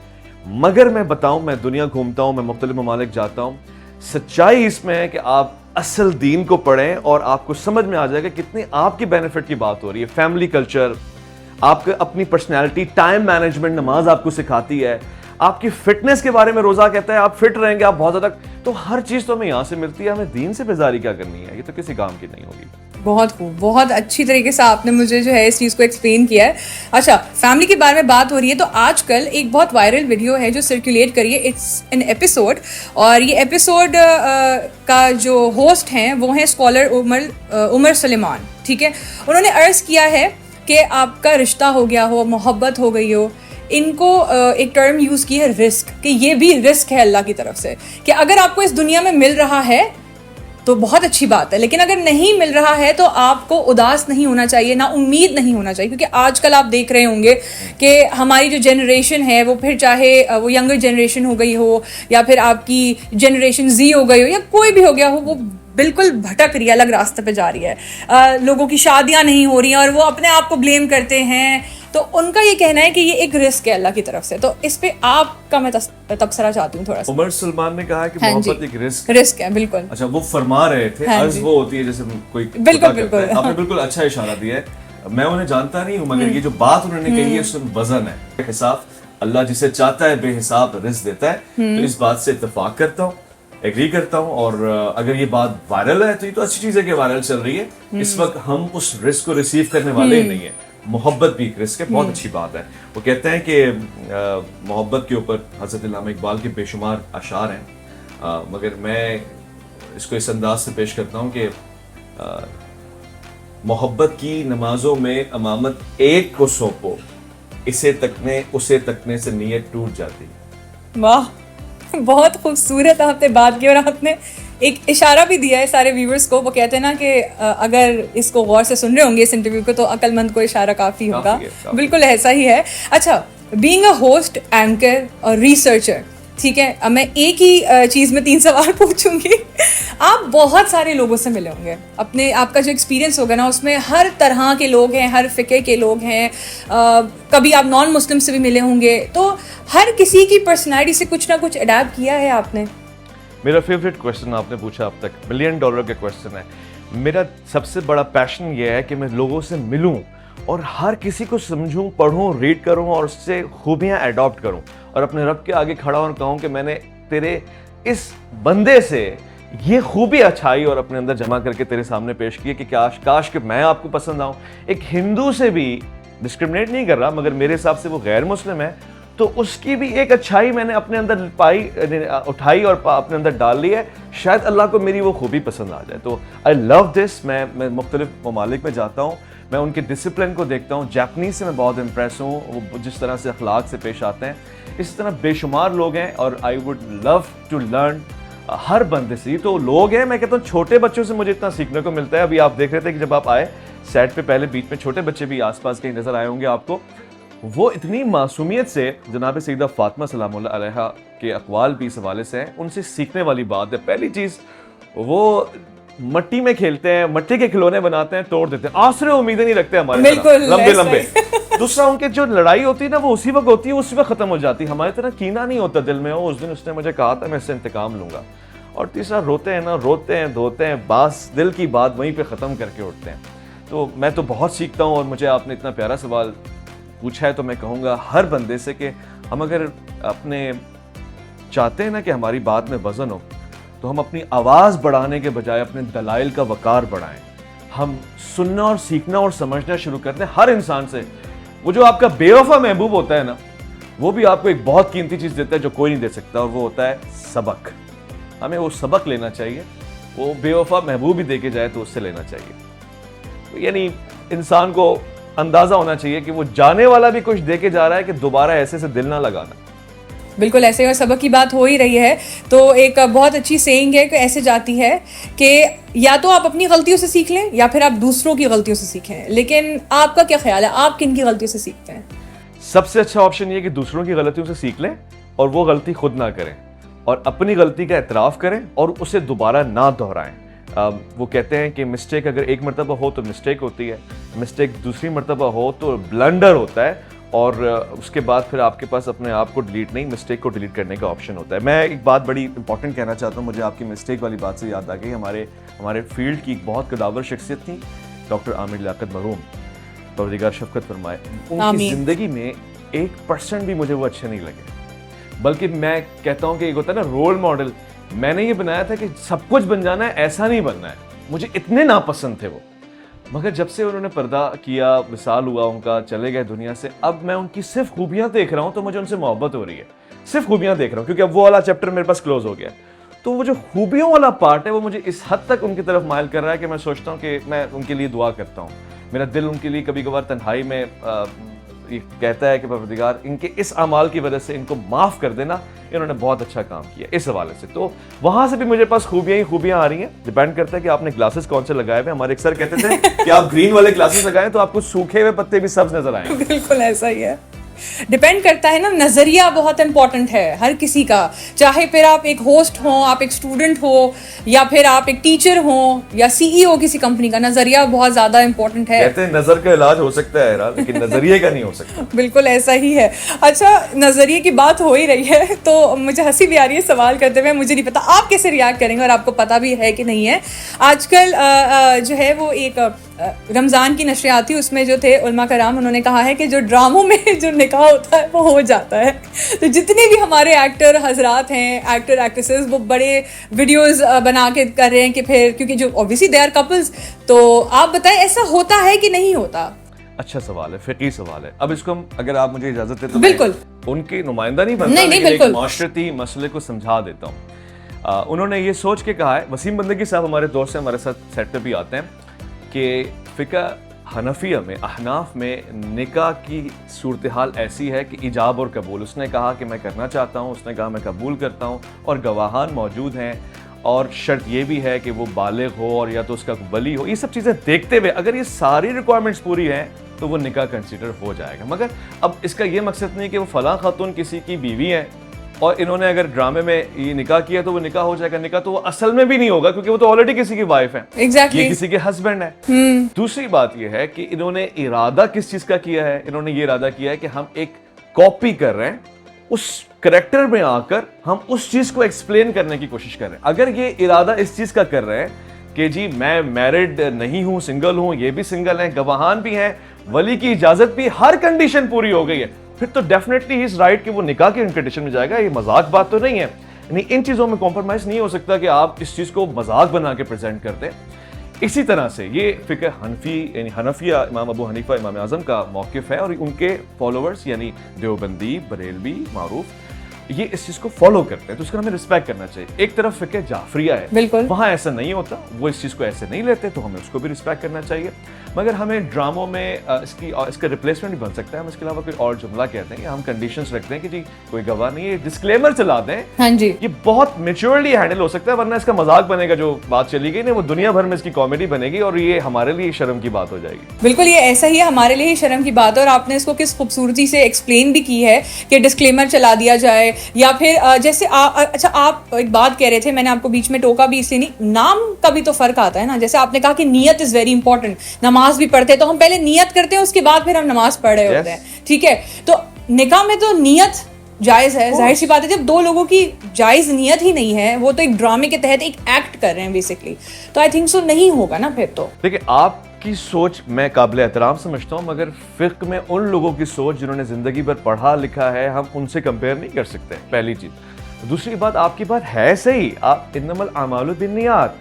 मगर मैं बताऊँ, मैं दुनिया घूमता हूँ, मैं मुख्तलिफ ममालिक जाता हूँ, सच्चाई इसमें है कि आप असल दीन को पढ़ें और आपको समझ में आ जाएगा कितनी आपकी बेनिफिट की बात हो रही है। फैमिली कल्चर, आपके अपनी पर्सनैलिटी, टाइम मैनेजमेंट, नमाज आपको सिखाती है, आपकी फिटनेस के बारे में रोज़ा कहता है आप फिट रहेंगे, आप बहुत ज़्यादा। तो हर चीज़ तो हमें यहाँ से मिलती है, हमें दीन से बेजारी क्या करनी है? ये तो किसी काम की नहीं होगी। बहुत खूब, बहुत अच्छी तरीके से आपने मुझे जो है इस चीज़ को एक्सप्लेन किया है। अच्छा, फैमिली के बारे में बात हो रही है तो आजकल एक बहुत वायरल वीडियो है जो सर्कुलेट करी है, इट्स एन एपिसोड। और ये एपिसोड का जो होस्ट हैं वो हैं स्कॉलर उमर सलेमान। ठीक है, उन्होंने अर्ज़ किया है कि आपका रिश्ता हो गया हो, मोहब्बत हो गई हो, इनको एक टर्म यूज़ की है रिस्क, कि ये भी रिस्क है अल्लाह की तरफ से, कि अगर आपको इस दुनिया में मिल रहा है तो बहुत अच्छी बात है, लेकिन अगर नहीं मिल रहा है तो आपको उदास नहीं होना चाहिए, ना उम्मीद नहीं होना चाहिए। क्योंकि आजकल आप देख रहे होंगे कि हमारी जो जनरेशन है वो, फिर चाहे वो यंगर जनरेशन हो गई हो या फिर आपकी जनरेशन जी हो गई हो या कोई भी हो गया हो, वो बिल्कुल भटक रही है, अलग रास्ते पे जा रही है, लोगों की शादियां नहीं हो रही हैं और वो अपने आप को ब्लेम करते हैं, तो उनका ये कहना है कि ये एक रिस्क है अल्लाह की तरफ से। तो इस पे आपका मैं तबसरा चाहती हूँ थोड़ा सा। उमर सलमान ने कहा है कि हाँ जी, मोहब्बत एक रिस्क रिस्क है, बिल्कुल। अच्छा, वो फरमा रहे थे, हाँ अर्ज जी। वो होती है जैसे कोई बिल्कुल, पता करता बिल्कुल, है। आपने हाँ। बिल्कुल अच्छा इशारा दिया है। मैं उन्हें जानता नहीं हूँ, मगर ये जो बात उन्होंने कही है उसमें वजन है। हिसाब अल्लाह जिसे चाहता है बेहिसाब रिस्क देता है, तो इस बात से इत्तेफाक करता हूँ, एग्री करता हूँ। और अगर ये बात वायरल है तो ये तो अच्छी चीज है कि वायरल चल रही है। इस वक्त हम उस रिस्क को रिसीव करने वाले ही नहीं है। मोहब्बत भी एक रिस्क है, बहुत अच्छी बात है। वो कहते हैं कि मोहब्बत के ऊपर हज़रत अल्लामा इकबाल के बेशुमार अशार हैं, मगर मैं इसको इस अंदाज से पेश करता हूँ कि मोहब्बत की नमाजों में अमामत एक को सौंपो, इसे तकने उसे तकने से नीयत टूट जाती। वाह, बहुत खूबसूरत आपने बात की और आपने एक इशारा भी दिया है सारे व्यूअर्स को। वो कहते हैं ना कि अगर इसको गौर से सुन रहे होंगे इस इंटरव्यू को तो अक्लमंद को इशारा काफ़ी होगा। काफी। बिल्कुल ऐसा ही है। अच्छा, बीइंग अ होस्ट, एंकर और रिसर्चर, ठीक है, अब मैं एक ही चीज़ में 3 सवाल पूछूंगी। आप बहुत सारे लोगों से मिले होंगे, अपने आपका जो एक्सपीरियंस होगा ना उसमें हर तरह के लोग हैं, हर फ़िक्र के लोग हैं, कभी आप नॉन मुस्लिम से भी मिले होंगे, तो हर किसी की पर्सनैलिटी से कुछ ना कुछ अडैप्ट किया है आपने? मेरा फेवरेट क्वेश्चन आपने पूछा अब तक, $1 मिलियन का क्वेश्चन है। मेरा सबसे बड़ा पैशन ये है कि मैं लोगों से मिलूं और हर किसी को समझूं, पढ़ूं, रीड करूं और उससे खूबियां अडॉप्ट करूं और अपने रब के आगे खड़ा और कहूं कि मैंने तेरे इस बंदे से ये खूबी अच्छाई और अपने अंदर जमा करके तेरे सामने पेश की है कि काश कि मैं आपको पसंद आऊं। एक हिंदू से भी डिस्क्रिमिनेट नहीं कर रहा, मगर मेरे हिसाब से वो गैर मुस्लिम है, तो उसकी भी एक अच्छाई मैंने अपने अंदर पाई, उठाई और अपने अंदर डाल ली है। शायद अल्लाह को मेरी वो खूबी पसंद आ जाए। तो आई लव दिस। मैं मुख्तलिफ ममालिक में जाता हूँ, मैं उनके डिसिप्लिन को देखता हूँ। जापनीज से मैं बहुत इम्प्रेस हूँ, वो जिस तरह से अखलाक से पेश आते हैं। इस तरह बेशुमार लोग हैं और I would love to learn हर बंदे से। तो लोग हैं, मैं कहता हूँ छोटे बच्चों से मुझे इतना सीखने को मिलता है। अभी आप देख रहे थे कि जब आप आए सेट पे, पहले बीच में छोटे बच्चे भी आसपास कहीं नजर आए होंगे आपको। वो इतनी मासूमियत से जनाब सईदा फातिमा सलामुल्लाह अलैहा के अक़वाल भी इस हवाले से हैं, उनसे सीखने वाली बात है। पहली चीज़, वो मट्टी में खेलते हैं, मट्टी के खिलौने बनाते हैं, तोड़ देते हैं, आसरे उम्मीदें नहीं रखते हमारे बिल्कुल लंबे लंबे। दूसरा, उनके जो लड़ाई होती है ना वो उसी वक्त होती है, उसी वक्त खत्म हो जाती है। हमारी तरह कीना नहीं होता दिल में, उस दिन उसने मुझे कहा था मैं इससे इंतकाम लूंगा। और तीसरा, रोते हैं ना, रोते हैं, धोते हैं, बास दिल की बात वहीं पे ख़त्म करके उठते हैं। तो मैं तो बहुत सीखता हूँ। और मुझे आपने इतना प्यारा सवाल पूछा है तो मैं कहूँगा हर बंदे से कि हम अगर अपने चाहते हैं ना कि हमारी बात में वज़न हो, तो हम अपनी आवाज़ बढ़ाने के बजाय अपने दलाइल का वक़ार बढ़ाएं। हम सुनना और सीखना और समझना शुरू करते हैं हर इंसान से। वो जो आपका बेवफा महबूब होता है ना, वो भी आपको एक बहुत कीमती चीज़ देता है जो कोई नहीं दे सकता, और वो होता है सबक। हमें वो सबक लेना चाहिए। वो बेवफा महबूब ही दे के जाए तो उससे लेना चाहिए। यानी इंसान को अंदाजा होना चाहिए कि वो जाने वाला भी कुछ दे के जा रहा है, कि दोबारा ऐसे से दिल ना लगाना। बिल्कुल ऐसे, और सबक की बात हो ही रही है तो एक बहुत अच्छी सेइंग है कि ऐसे जाती है कि या तो आप अपनी गलतियों से सीख लें या फिर आप दूसरों की गलतियों से सीखें। लेकिन आपका क्या ख्याल है, आप किन की गलतियों से सीखते हैं? सबसे अच्छा ऑप्शन ये है कि दूसरों की गलतियों से सीख लें और वो गलती खुद ना करें, और अपनी गलती का एतराफ़ करें और उसे दोबारा ना दोहराएं। वो कहते हैं कि मिस्टेक अगर एक मरतबा हो तो मिस्टेक होती है, मिस्टेक दूसरी मरतबा हो तो ब्लंडर होता है, और उसके बाद फिर आपके पास अपने आप को डिलीट नहीं, मिस्टेक को डिलीट करने का ऑप्शन होता है। मैं एक बात बड़ी इंपॉर्टेंट कहना चाहता हूँ, मुझे आपकी मिस्टेक वाली बात से याद आ गई। हमारे फील्ड की एक बहुत कदावर शख्सियत थी डॉक्टर आमिर लियाकत मरहूम, परवरदिगार शफ़क़त फरमाए। उनकी ज़िंदगी में 1% भी मुझे वो अच्छे नहीं लगे, बल्कि मैं कहता हूँ कि एक होता है ना रोल मॉडल, मैंने ये बनाया था कि सब कुछ बन जाना है, ऐसा नहीं बनना है। मुझे इतने नापसंद थे वो, मगर जब से उन्होंने पर्दा किया, विसाल हुआ उनका, चले गए दुनिया से, अब मैं उनकी सिर्फ खूबियाँ देख रहा हूँ तो मुझे उनसे मोहब्बत हो रही है। सिर्फ खूबियाँ देख रहा हूँ क्योंकि अब वो वाला चैप्टर मेरे पास क्लोज हो गया। तो वो जो खूबियों वाला पार्ट है वो मुझे इस हद तक उनकी तरफ माइल कर रहा है कि मैं सोचता हूँ कि मैं उनके लिए दुआ करता हूँ। मेरा दिल उनके लिए कभी कभार तन्हाई में ये कहता है कि परवरदिगार इनके इस अमाल की वजह से इनको माफ़ कर देना, इन्होंने बहुत अच्छा काम किया इस हवाले से। तो वहाँ से भी मुझे पास खूबियाँ आ रही हैं। डिपेंड करता है कि आपने ग्लासेस कौन से लगाए हुए। हमारे एक सर कहते थे कि आप ग्रीन वाले ग्लासेस लगाएं तो आपको सूखे हुए पत्ते भी सब्ज नजर आएंगे। बिल्कुल ऐसा ही है। डिपेंड करता है ना, नज़रिया बहुत इंपॉर्टेंट है हर किसी का, चाहे फिर आप एक होस्ट हो, आप एक स्टूडेंट हो, या फिर आप एक टीचर हो, या CEO किसी कंपनी का, नज़रिया बहुत ज़्यादा इंपॉर्टेंट है। कहते हैं नजर का इलाज हो सकता है यार, लेकिन नजरिए का नहीं हो सकता। बिल्कुल ऐसा ही है। अच्छा, नज़रिए की बात हो ही रही है तो मुझे हंसी भी आ रही है सवाल करते हुए, मुझे नहीं पता आप कैसे रिएक्ट करेंगे और आपको पता भी है कि नहीं है। आजकल जो है वो एक रमज़ान की नशरियात थी, उसमें जो थे उलमा कराम, उन्होंने कहा है कि जो ड्रामों में जो निकाह होता है वो हो जाता है। तो जितने भी हमारे एक्टर हजरात हैं, एक्टर एक्ट्रेसेस, वो बड़े वीडियोस बना के कर रहे हैं कि फिर, क्योंकि जो ऑब्वियसली दे आर कपल्स, तो आप बताएं ऐसा होता है कि नहीं होता? अच्छा सवाल है, फिकी सवाल है। अब इसको हम, अगर आप मुझे इजाजत दें तो बिल्कुल। उनकी नुमाइंदा नहीं बनता, नहीं, लेकिन बिल्कुल। एक माशरती मसले को समझा देता हूँ। उन्होंने ये सोच के कहा है, वसीम बंदगी साहब हमारे दोस्त हैं, हमारे साथ सेट पे भी आते हैं, कि फ़िक़्ह हनफिया में, अहनाफ में निकाह की सूरत हाल ऐसी है कि इजाब और कबूल। उसने कहा कि मैं करना चाहता हूँ, उसने कहा मैं कबूल करता हूँ, और गवाहान मौजूद हैं, और शर्त ये भी है कि वो बालिग हो और या तो उसका वली हो। ये सब चीज़ें देखते हुए अगर ये सारी रिक्वायरमेंट्स पूरी हैं तो वो निकाह कंसीडर हो जाएगा। मगर अब इसका ये मकसद नहीं कि वो फ़लाँ खातून किसी की बीवी हैं और इन्होंने अगर ड्रामे में ये निकाह किया तो वो निकाह हो जाएगा। निकाह तो वो असल में भी नहीं होगा, क्योंकि वो तो ऑलरेडी किसी की वाइफ है, एग्जैक्टली ये किसी के हस्बैंड है। दूसरी बात ये है कि इन्होंने इरादा किस चीज़ का किया है। इन्होंने ये इरादा किया है कि हम एक कॉपी कर रहे हैं, उस करेक्टर में आकर हम उस चीज़ को एक्सप्लेन करने की कोशिश कर रहे हैं। अगर ये इरादा इस चीज़ का कर रहे हैं कि जी मैं मैरिड नहीं हूँ, सिंगल हूँ, ये भी सिंगल हैं, गवाहान भी हैं, वली की इजाज़त भी, हर कंडीशन पूरी हो गई है, फिर तो डेफिनेटली ही इज राइट कि वो निकाह की कंडीशन में जाएगा। ये मजाक बात तो नहीं है, यानी इन चीज़ों में कॉम्प्रोमाइज़ नहीं हो सकता कि आप इस चीज़ को मजाक बना के प्रेजेंट करते हैं। इसी तरह से ये फ़िक़्ह हनफी यानी हनफिया, इमाम अबू हनीफा इमाम आज़म का मौक़िफ़ है, और उनके फॉलोअर्स यानी देवबंदी, बरेलवी, मारूफ, ये इस चीज़ को फॉलो करते हैं, तो उसका हमें रिस्पेक्ट करना चाहिए। एक तरफ फ़िक़्ह जाफरिया है, बिल्कुल, वहाँ ऐसा नहीं होता, वो इस चीज़ को ऐसे नहीं लेते, तो हमें उसको भी रिस्पेक्ट करना चाहिए। मगर हमें ड्रामों में इसका रिप्लेसमेंट भी बन सकता है। हम इसके अलावा कोई और जुमला कहते हैं, हम कंडीशंस रखते हैं कि जी कोई गवाह नहीं है, डिस्क्लेमर चला दें। हाँ जी, ये बहुत मैच्योरली हैंडल हो सकता है, वरना इसका मजाक बनेगा। जो बात चली गई ना, वो दुनिया भर में इसकी कॉमेडी बनेगी और ये हमारे लिए शर्म की बात हो जाएगी। बिल्कुल, ये ऐसा ही है, हमारे लिए ही शर्म की बात है। और आपने इसको किस खूबसूरती से एक्सप्लेन भी की है कि डिस्क्लेमर चला दिया जाए, या फिर जैसे अच्छा, आप एक बात कह रहे थे, मैंने आपको बीच में टोका भी इसलिए नहीं, नाम का भी तो फर्क आता है ना। जैसे आपने कहा कि नियत इज वेरी इंपॉर्टेंट, नमाज भी पढ़ते हैं तो हम पहले नियत करते हैं, उसके बाद फिर हम नमाज पढ़ रहे होते हैं, ठीक है। तो निकाह में तो नियत जायज है, जाहिर सी बात है। जब दो लोगों की जायज नियत ही नहीं है, वो तो एक ड्रामे के तहत एक एक्ट कर रहे हैं बेसिकली, तो आई थिंक सो नहीं होगा ना फिर तो। देखिए, आपकी सोच मैं काबिल एहतराम समझता हूँ, मगर फ़िक़्ह में उन लोगों की सोच जिन्होंने ज़िंदगी भर पढ़ा लिखा है, हम उनसे कंपेयर नहीं कर सकते, पहली चीज़। दूसरी बात, आपकी बात है सही, आप इन्नमल आमालु बिन्नियात,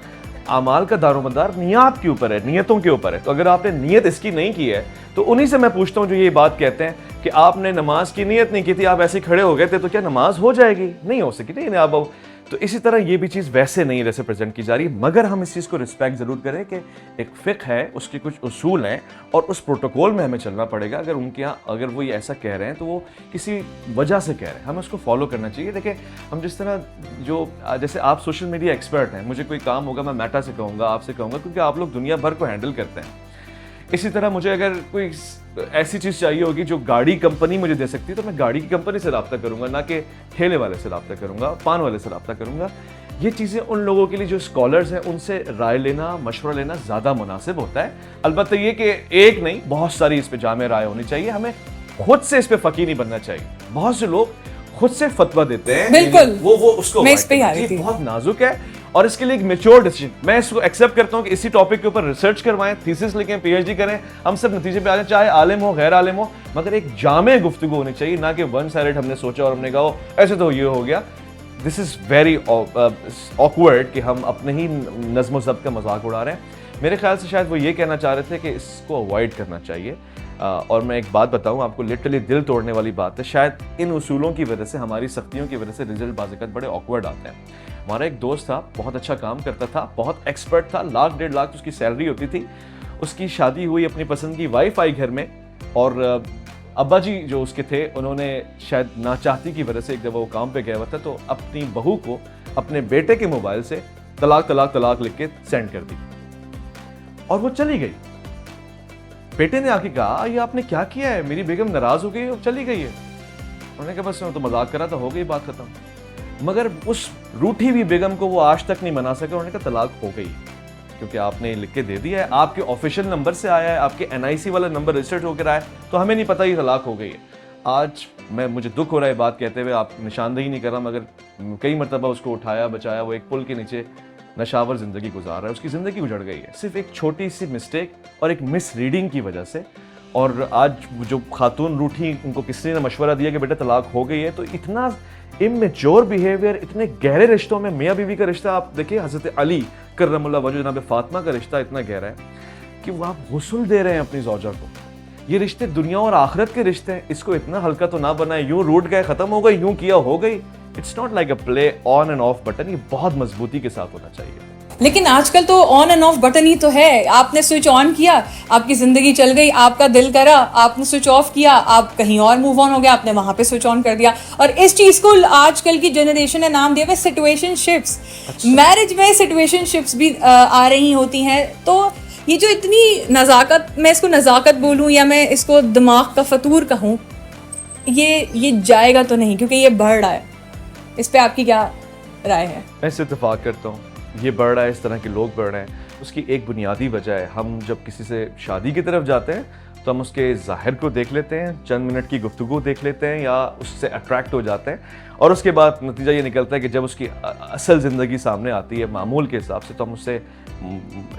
आमाल का दारोमदार नियत के ऊपर है, नियतों के ऊपर है। तो अगर आपने नियत इसकी नहीं की है, तो उन्हीं से मैं पूछता हूँ जो ये बात कहते हैं कि आपने नमाज की नियत नहीं की थी, आप ऐसे खड़े हो गए थे, तो क्या नमाज हो जाएगी? नहीं हो सकी, नहीं आप। तो इसी तरह ये भी चीज़ वैसे नहीं जैसे प्रेजेंट की जा रही, मगर हम इस चीज़ को रिस्पेक्ट ज़रूर करें कि एक फ़िक़्ह है, उसके कुछ उसूल हैं और उस प्रोटोकॉल में हमें चलना पड़ेगा। अगर उनके यहाँ अगर वो ये ऐसा कह रहे हैं तो वो किसी वजह से कह रहे हैं, हमें उसको फॉलो करना चाहिए। देखिए, हम जिस तरह जैसे आप सोशल मीडिया एक्सपर्ट हैं, मुझे कोई काम होगा मैं मेटा से कहूँगा, आपसे कहूँगा, क्योंकि आप लोग दुनिया भर को हैंडल करते हैं। इसी तरह मुझे अगर कोई ऐसी चीज़ चाहिए होगी जो गाड़ी कंपनी मुझे दे सकती है, तो मैं गाड़ी की कंपनी से रब्ता करूंगा, ना कि ठेले वाले से रब्ता करूंगा, पान वाले से रब्ता करूंगा। ये चीज़ें उन लोगों के लिए जो स्कॉलर्स हैं, उनसे राय लेना, मशवरा लेना ज़्यादा मुनासिब होता है। अलबत्ता ये कि एक नहीं, बहुत सारी इस पर जामे राय होनी चाहिए। हमें खुद से इस पर फ़कीह नहीं बनना चाहिए। बहुत से लोग खुद से फतवा देते हैं, बिल्कुल, वो उसको मैं इस पे ही आ रही थी। बहुत नाजुक है और इसके लिए एक मैच्योर डिसीजन, मैं इसको एक्सेप्ट करता हूं कि इसी टॉपिक के ऊपर रिसर्च करवाएं, थीसिस लिखें, PhD करें, हम सब नतीजे पे आ जाए, चाहे आलिम हो गैर आलिम हो, मगर एक जामे गुफ्तगू होनी चाहिए, ना कि वन साइडेड हमने सोचा और हमने कहा ऐसे तो ये हो गया। दिस इज वेरी ऑकवर्ड कि हम अपने ही नज़्म व ज़ब्त का मजाक उड़ा रहे हैं। मेरे ख्याल से शायद वो ये कहना चाह रहे थे कि इसको अवॉइड करना चाहिए। और मैं एक बात बताऊं आपको, लिटरली दिल तोड़ने वाली बात है, शायद इन उसूलों की वजह से, हमारी सख्तियों की वजह से रिजल्ट बाज़ बड़े ऑकवर्ड आते हैं। हमारा एक दोस्त था, बहुत अच्छा काम करता था, बहुत एक्सपर्ट था, 1 डेढ़ लाख उसकी सैलरी होती थी। उसकी शादी हुई, अपनी पसंद की वाइफ आई घर में, और अब्बा जी जो उसके थे, उन्होंने शायद नाचाहती की वजह से एक जब वो काम पे गया हुआ था, तो अपनी बहू को अपने बेटे के मोबाइल से तलाक तलाक तलाक लिख के सेंड कर दी और वो चली गई। बेटे ने आके कहा ये आपने क्या किया है, मेरी बेगम नाराज हो गई और चली गई है। उन्होंने कहा बस मैं तो मजाक करा था, हो गई बात खत्म। मगर उस रूठी हुई बेगम को वो आज तक नहीं मना सके। उन्होंने कहा तलाक हो गई क्योंकि आपने लिख के दे दिया है, आपके ऑफिशियल नंबर से आया है, आपके NIC वाला नंबर रजिस्टर्ड होकर आया है, तो हमें नहीं पता ये तलाक हो गई है। आज मुझे दुख हो रहा है बात कहते हुए, आप निशानदेही नहीं कर रहा, मगर कई मरतबा उसको उठाया बचाया, वो एक पुल के नीचे नशावर ज़िंदगी गुजार रहा है, उसकी ज़िंदगी उजड़ गई है सिर्फ एक छोटी सी मिस्टेक और एक मिस रीडिंग की वजह से। और आज जो खातून रूठी, उनको किसी ने मशवरा दिया कि बेटा तलाक हो गई है, तो इतना इमेच्योर बिहेवियर, इतने गहरे रिश्तों में, मियाँ बीवी का रिश्ता आप देखिए, हज़रत अली करमुल्लाह वजह जनाब फातिमा का रिश्ता इतना गहरा है कि वो आप गुस्ल दे रहे हैं अपनी ज़ौजा को। ये रिश्ते दुनिया और आखिरत के रिश्ते हैं, इसको इतना हल्का तो ना बनाए, यूं रूठ गए खत्म हो गई, यूं किया हो गई। It's not like a play on end off button, ये बहुत मजबूती के साथ होना चाहिए। लेकिन आजकल तो ऑन एंड ऑफ बटन ही तो है। आपने स्विच ऑन किया, आपकी जिंदगी चल गई, आपका दिल करा, आपने स्विच ऑफ किया, आप कहीं और मूव ऑन हो गया, आपने वहां पे स्विच ऑन कर दिया। और इस चीज को आजकल की जनरेशन ने नाम दिया है सिचुएशनशिप्स। मैरिज में सिचुएशनशिप्स भी आ रही होती हैं। तो ये जो इतनी नज़ाकत, मैं इसको नज़ाकत बोलूँ या मैं इसको दिमाग का फतूर कहूँ, ये जाएगा तो नहीं, क्योंकि ये बढ़ रहा है। इस पे आपकी क्या राय है? मैं इससे इत्तेफाक करता हूँ, ये बढ़ रहा है, इस तरह के लोग बढ़ रहे हैं। उसकी एक बुनियादी वजह है, हम जब किसी से शादी की तरफ जाते हैं तो हम उसके ज़ाहिर को देख लेते हैं, चंद मिनट की गुफ्तगू देख लेते हैं या उससे अट्रैक्ट हो जाते हैं, और उसके बाद नतीजा ये निकलता है कि जब उसकी असल ज़िंदगी सामने आती है मामूल के हिसाब से, तो हम उससे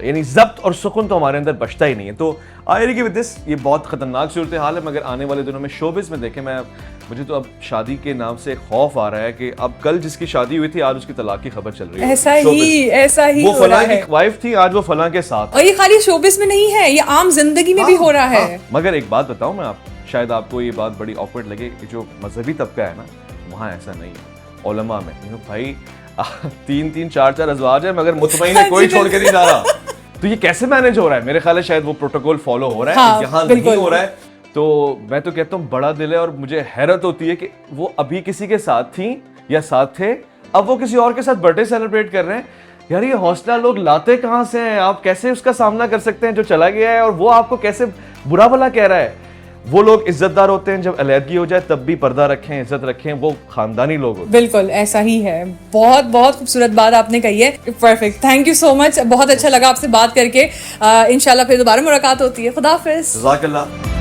यानी ज़ब्त और सुकून तो हमारे अंदर बचता ही नहीं है। तो आई एग्री विद दिस, ये बहुत ख़तरनाक सूरत हाल है। मगर आने वाले दिनों में शोबिज़ में देखें, मुझे तो अब शादी के नाम से खौफ आ रहा है कि अब कल जिसकी शादी हुई थी आज उसकी तलाक की खबर चल रही है। ऐसा ही वो फलां की वाइफ थी, आज वो फलां के साथ। और ये खाली शोबिज़ में नहीं है, ये आम जिंदगी में भी हो रहा है। मगर एक बात बताऊं मैं, आप शायद आपको ये बात बड़ी ऑकवर्ड लगे कि जो मजहबी तबका है ना, वहाँ ऐसा नहीं है। उलमा में भाई 3-3 4-4 अज़वाज है, मगर मुतमईन है, कोई छोड़ के नहीं जा रहा। तो ये कैसे मैनेज हो रहा है? मेरे ख्याल है शायद वो प्रोटोकॉल फॉलो हो रहा है, हाँ, यहाँ नहीं हो रहा है। तो मैं तो कहता हूँ बड़ा दिल है, और मुझे हैरत होती है कि वो अभी किसी के साथ थी या साथ थे, अब वो किसी और के साथ बर्थडे सेलिब्रेट कर रहे हैं। यार ये हौसला लोग लाते कहाँ से हैं? आप कैसे उसका सामना कर सकते हैं जो चला गया है, और वो आपको कैसे बुरा भला कह रहा है? वो लोग इज्जतदार होते हैं, जब अलहदगी हो जाए तब भी पर्दा रखें, इज्जत रखें, वो खानदानी लोग होते हैं। बिल्कुल ऐसा ही है। बहुत बहुत खूबसूरत बात आपने कही है। Perfect, thank you so much. बहुत अच्छा लगा आपसे बात करके। इंशाल्लाह फिर दोबारा मुलाकात होती है। खुदा हाफिज़। जज़ाकल्लाह।